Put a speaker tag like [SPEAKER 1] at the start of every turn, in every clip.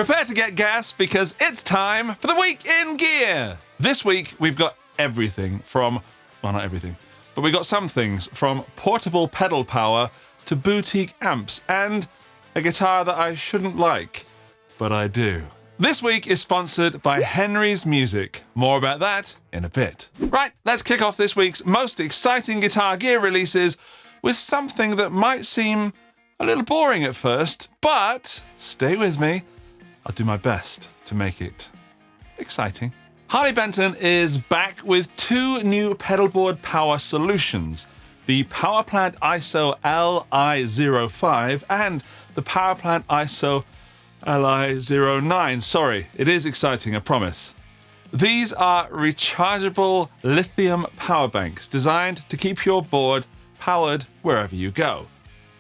[SPEAKER 1] Prepare to get gas because it's time for the Week in Gear. This week, we've got everything from, well, not everything, but we've got some things from portable pedal power to boutique amps and a guitar that I shouldn't like, but I do. This week is sponsored by Henry's Music. More about that in a bit. Right, let's kick off this week's most exciting guitar gear releases with something that might seem a little boring at first, but stay with me. I'll do my best to make it exciting. Harley Benton is back with two new pedalboard power solutions, the POWERPLANT ISO LI05 and the POWERPLANT ISO LI09. Sorry, it is exciting, I promise. These are rechargeable lithium power banks designed to keep your board powered wherever you go,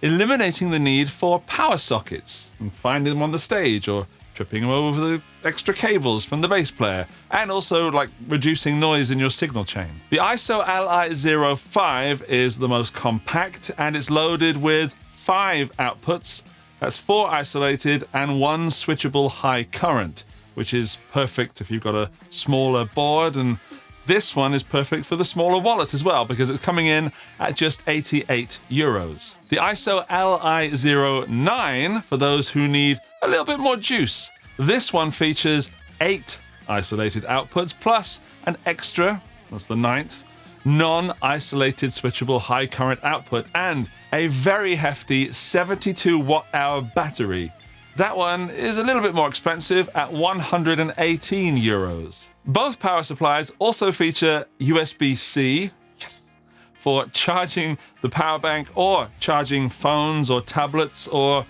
[SPEAKER 1] eliminating the need for power sockets and finding them on the stage or tripping them over the extra cables from the bass player, and also like reducing noise in your signal chain. The ISO LI05 is the most compact and it's loaded with 5 outputs. That's 4 isolated and 1 switchable high current, which is perfect if you've got a smaller board, and this one is perfect for the smaller wallet as well because it's coming in at just €88. The ISO LI09 for those who need a little bit more juice. This one features 8 isolated outputs plus an extra, that's the 9th, non-isolated switchable high current output and a very hefty 72 watt-hour battery. That one is a little bit more expensive at €118. Both power supplies also feature USB-C, yes, for charging the power bank or charging phones or tablets or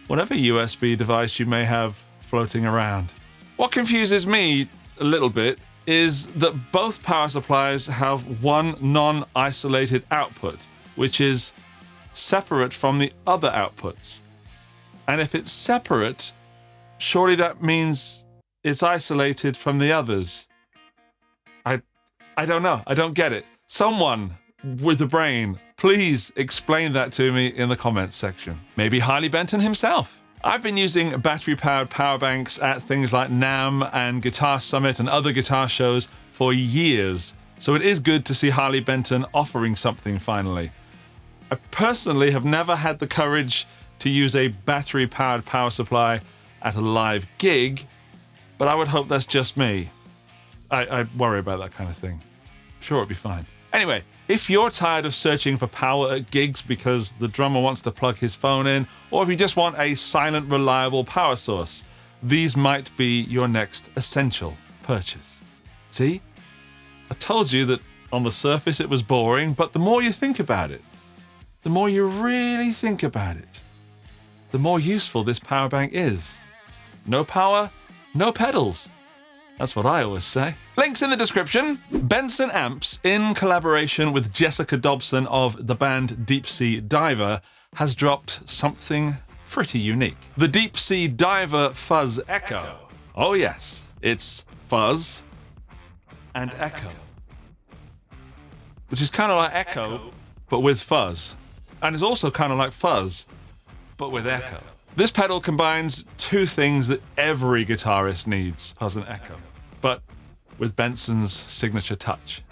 [SPEAKER 1] whatever USB device you may have floating around. What confuses me a little bit is that both power supplies have one non-isolated output, which is separate from the other outputs. And if it's separate, surely that means it's isolated from the others. I don't know. I don't get it. Someone with a brain, please explain that to me in the comments section. Maybe Harley Benton himself. I've been using battery-powered power banks at things like NAMM and Guitar Summit and other guitar shows for years, so it is good to see Harley Benton offering something finally. I personally have never had the courage to use a battery-powered power supply at a live gig, but I would hope that's just me. I worry about that kind of thing. I'm sure it'll be fine. Anyway, if you're tired of searching for power at gigs because the drummer wants to plug his phone in, or if you just want a silent, reliable power source, these might be your next essential purchase. See? I told you that on the surface it was boring, but the more you think about it, the more you really think about it, the more useful this power bank is. No power, no pedals. That's what I always say. Links in the description. Benson Amps, in collaboration with Jessica Dobson of the band Deep Sea Diver, has dropped something pretty unique. The Deep Sea Diver FUZZ-ECHO. Oh yes, it's fuzz and echo, which is kind of like echo, but with fuzz. And it's also kind of like fuzz, but with echo. This pedal combines two things that every guitarist needs, fuzz and echo, but with Benson's signature touch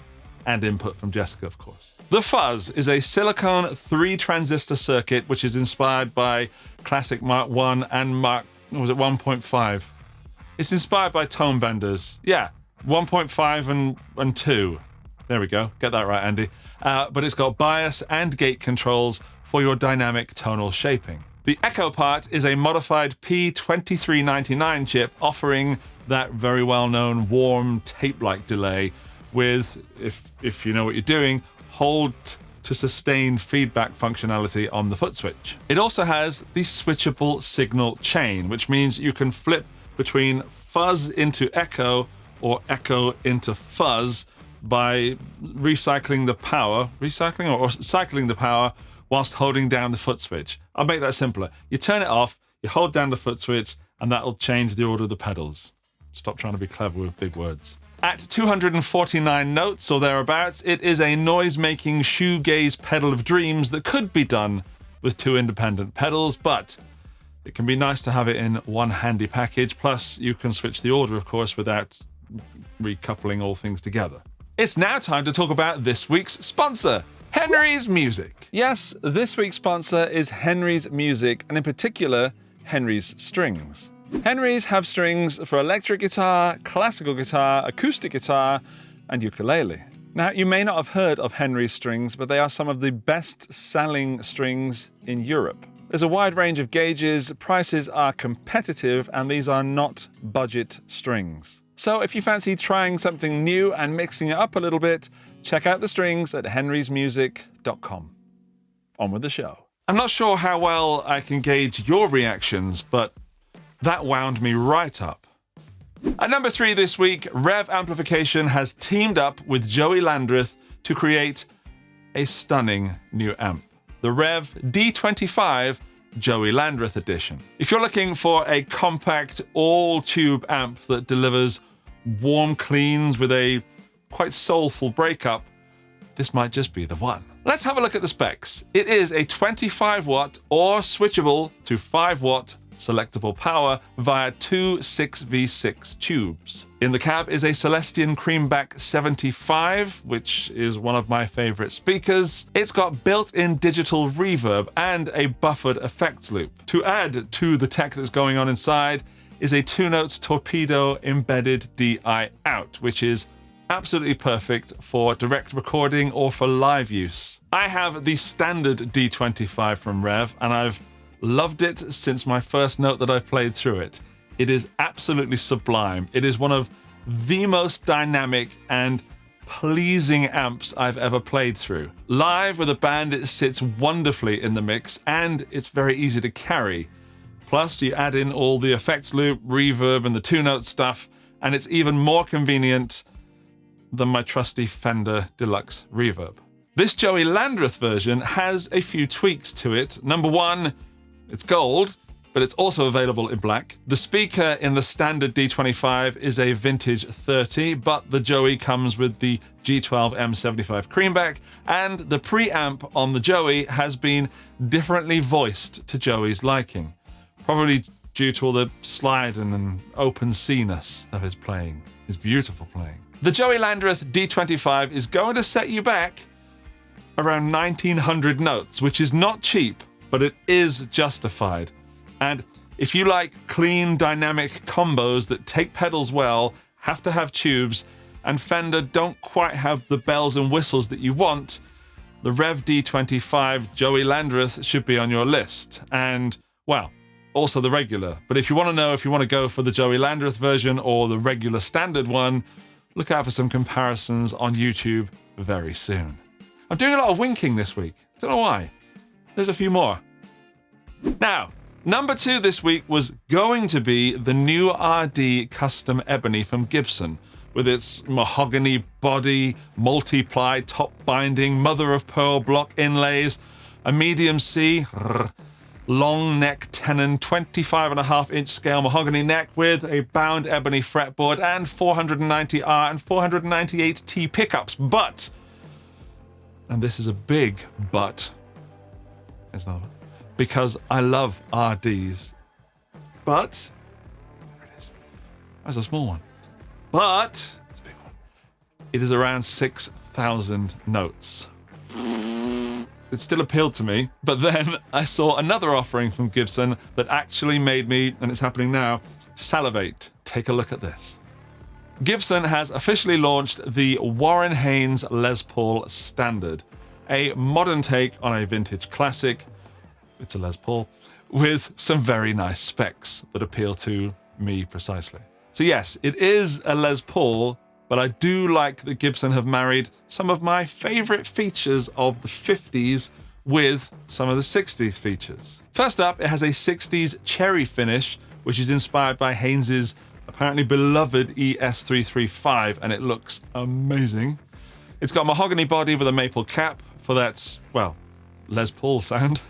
[SPEAKER 1] and input from Jessica, of course. The Fuzz is a silicone 3-transistor circuit which is inspired by classic Mark 1 and Mark, was it 1.5? It's inspired by tone benders. Yeah, 1.5 and 2. There we go. Get that right, Andy. But it's got bias and gate controls for your dynamic tonal shaping. The Echo part is a modified P2399 chip offering that very well-known warm tape-like delay with, if you know what you're doing, hold to sustain feedback functionality on the foot switch. It also has the switchable signal chain, which means you can flip between fuzz into echo or echo into fuzz by cycling the power whilst holding down the foot switch. I'll make that simpler. You turn it off, you hold down the foot switch, and that'll change the order of the pedals. Stop trying to be clever with big words. At 249 notes or thereabouts, it is a noise-making shoegaze pedal of dreams that could be done with 2 independent pedals, but It can be nice to have it in one handy package, plus you can switch the order, of course, without recoupling all things together. It's now time to talk about this week's sponsor, Henry's Music. Yes, this week's sponsor is Henry's Music, and in particular, Henry's Strings. Henry's have strings for electric guitar, classical guitar, acoustic guitar, and ukulele. Now, you may not have heard of Henry's strings, but they are some of the best-selling strings in Europe. There's a wide range of gauges, prices are competitive, and these are not budget strings. So if you fancy trying something new and mixing it up a little bit, check out the strings at henrysmusic.com. On with the show. I'm not sure how well I can gauge your reactions, but that wound me right up. At number 3 this week, Revv Amplification has teamed up with Joey Landreth to create a stunning new amp, the Revv D25 Joey Landreth edition. If you're looking for a compact, all-tube amp that delivers warm cleans with a quite soulful breakup, this might just be the one. Let's have a look at the specs. It is a 25-watt or switchable to 5-watt selectable power via two 6v6 tubes. In the cab is a Celestion Creamback 75, which is one of my favorite speakers. It's got built-in digital reverb and a buffered effects loop. To add to the tech that's going on inside is a Two Notes Torpedo embedded DI out, which is absolutely perfect for direct recording or for live use. I have the standard D25 from Revv, and I've loved it since my first note that I've played through it. It is absolutely sublime. It is one of the most dynamic and pleasing amps I've ever played through. Live with a band, it sits wonderfully in the mix, and it's very easy to carry. Plus, you add in all the effects loop, reverb, and the two-note stuff, and it's even more convenient than my trusty Fender Deluxe Reverb. This Joey Landreth version has a few tweaks to it. Number 1, it's gold, but it's also available in black. The speaker in the standard D25 is a vintage 30, but the Joey comes with the G12 M75 Creamback, and the preamp on the Joey has been differently voiced to Joey's liking, probably due to all the sliding and open C-ness of his playing, his beautiful playing. The Joey Landreth D25 is going to set you back around 1900 notes, which is not cheap, but it is justified. And if you like clean, dynamic combos that take pedals well, have to have tubes, and Fender don't quite have the bells and whistles that you want, the Revv D25 Joey Landreth should be on your list. And, well, also the regular. But if you want to know if you want to go for the Joey Landreth version or the regular standard one, look out for some comparisons on YouTube very soon. I'm doing a lot of winking this week. I don't know why. There's a few more. Now, number 2 this week was going to be the new RD Custom Ebony from Gibson, with its mahogany body, multi-ply top binding, mother of pearl block inlays, a medium C, long neck tenon, 25.5-inch scale mahogany neck with a bound ebony fretboard and 490R and 498T pickups. But, and this is a big but, it's not, because I love RDs. But, there it is. That's a small one. But, it's a big one. It is around 6,000 notes. It still appealed to me, but then I saw another offering from Gibson that actually made me, and it's happening now, salivate. Take a look at this. Gibson has officially launched the Warren Haynes Les Paul Standard, a modern take on a vintage classic. It's a Les Paul, with some very nice specs that appeal to me precisely. So yes, it is a Les Paul, but I do like that Gibson have married some of my favorite features of the 50s with some of the 60s features. First up, it has a 60s cherry finish, which is inspired by Haynes's apparently beloved ES335, and it looks amazing. It's got a mahogany body with a maple cap for that, well, Les Paul sound.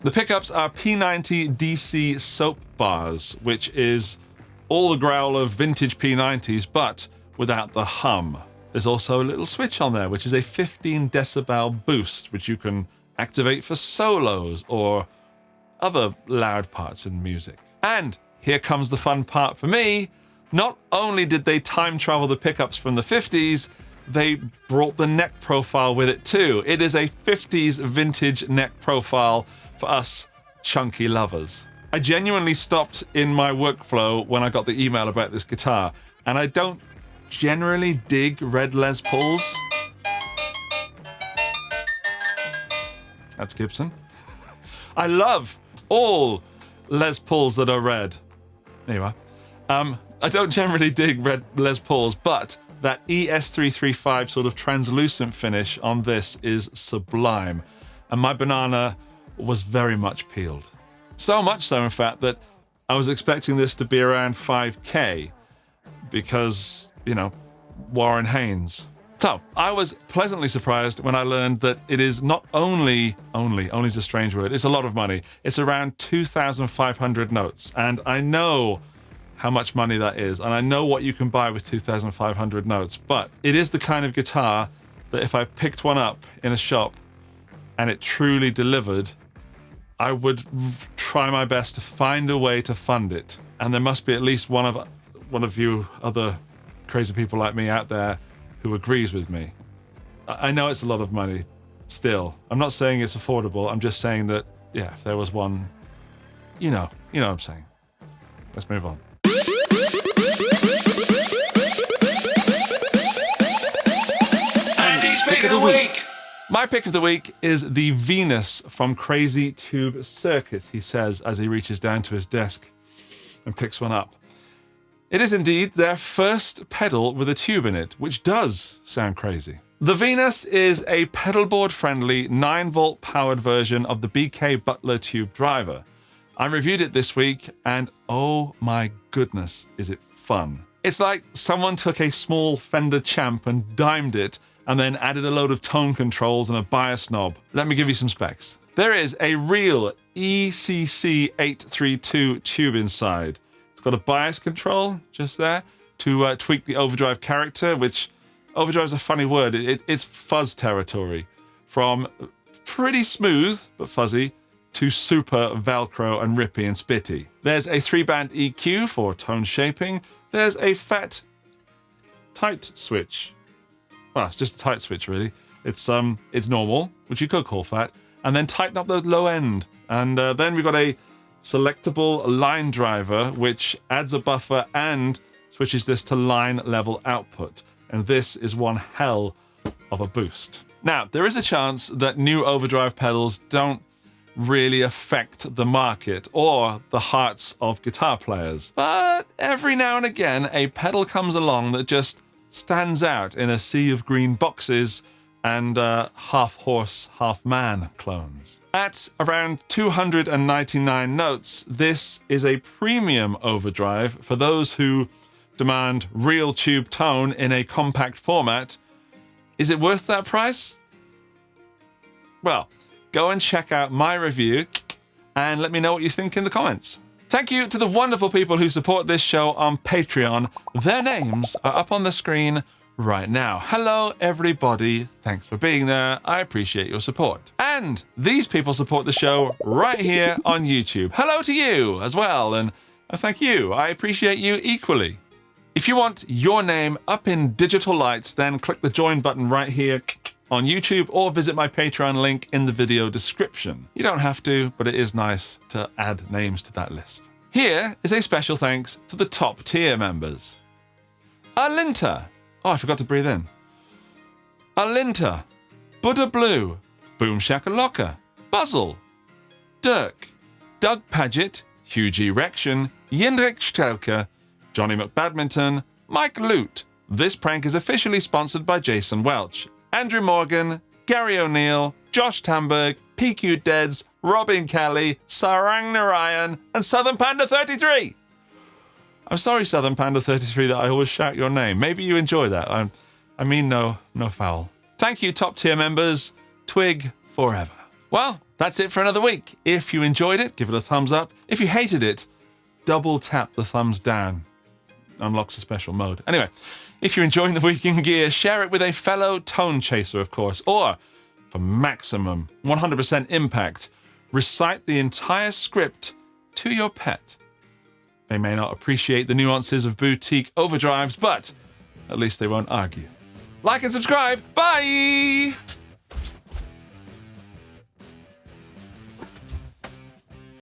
[SPEAKER 1] The pickups are P90 DC soap bars, which is all the growl of vintage P90s, but without the hum. There's also a little switch on there, which is a 15 decibel boost, which you can activate for solos or other loud parts in music. And here comes the fun part for me. Not only did they time travel the pickups from the 50s, they brought the neck profile with it too. It is a 50s vintage neck profile for us chunky lovers. I genuinely stopped in my workflow when I got the email about this guitar, and I don't generally dig red Les Pauls. That's Gibson. I love all Les Pauls that are red. There you are. I don't generally dig red Les Pauls, but that ES335 sort of translucent finish on this is sublime. And my banana was very much peeled. So much so, in fact, that I was expecting this to be around 5K because, you know, Warren Haynes. So I was pleasantly surprised when I learned that it is not only is a strange word, it's a lot of money. It's around 2,500 notes. And I know how much money that is. And I know what you can buy with 2,500 notes, but it is the kind of guitar that if I picked one up in a shop and it truly delivered, I would try my best to find a way to fund it. And there must be at least one of you other crazy people like me out there who agrees with me. I know it's a lot of money still. I'm not saying it's affordable. I'm just saying that, yeah, if there was one, you know what I'm saying. Let's move on. Andy's Pick of the Week. My pick of the week is the Venus from Crazy Tube Circus, he says as he reaches down to his desk and picks one up. It is indeed their first pedal with a tube in it, which does sound crazy. The Venus is a pedalboard-friendly 9-volt powered version of the BK Butler tube driver. I reviewed it this week, and oh my goodness, is it fun. It's like someone took a small Fender Champ and dimed it, and then added a load of tone controls and a bias knob. Let me give you some specs. There is a real ECC832 tube inside. It's got a bias control just there to tweak the overdrive character, which overdrive is a funny word. It's fuzz territory, from pretty smooth but fuzzy to super Velcro and rippy and spitty. There's a 3-band EQ for tone shaping. There's a fat tight switch. Well, it's just a tight switch, really. It's normal, which you could call fat, and then tighten up the low end. And then we've got a selectable line driver, which adds a buffer and switches this to line level output. And this is one hell of a boost. Now, there is a chance that new overdrive pedals don't really affect the market or the hearts of guitar players. But every now and again, a pedal comes along that just stands out in a sea of green boxes and half-horse, half-man clones. At around 299 notes, this is a premium overdrive for those who demand real tube tone in a compact format. Is it worth that price? Well, go and check out my review and let me know what you think in the comments. Thank you to the wonderful people who support this show on Patreon. Their names are up on the screen right now. Hello, everybody. Thanks for being there. I appreciate your support. And these people support the show right here on YouTube. Hello to you as well, and thank you. I appreciate you equally. If you want your name up in digital lights, then click the join button right here on YouTube or visit my Patreon link in the video description. You don't have to, but it is nice to add names to that list. Here is a special thanks to the top tier members. Alinta. Oh, I forgot to breathe in. Alinta. Buddha Blue. Boom Shakalaka. Buzzle. Dirk. Doug Paget. Huge Erection. Jindrik Stelke. Johnny McBadminton. Mike Lute. This prank is officially sponsored by Jason Welch. Andrew Morgan, Gary O'Neill, Josh Tamberg, PQ Deads, Robin Kelly, Sarang Narayan, and Southern Panda 33. I'm sorry, Southern Panda 33, that I always shout your name. Maybe you enjoy that. I mean no foul. Thank you, top tier members. Twig forever. Well, that's it for another week. If you enjoyed it, give it a thumbs up. If you hated it, double tap the thumbs down. Unlocks a special mode. Anyway, if you're enjoying the Week in Gear, share it with a fellow tone chaser, of course, or for maximum 100% impact, recite the entire script to your pet. They may not appreciate the nuances of boutique overdrives, but at least they won't argue. Like and subscribe. Bye!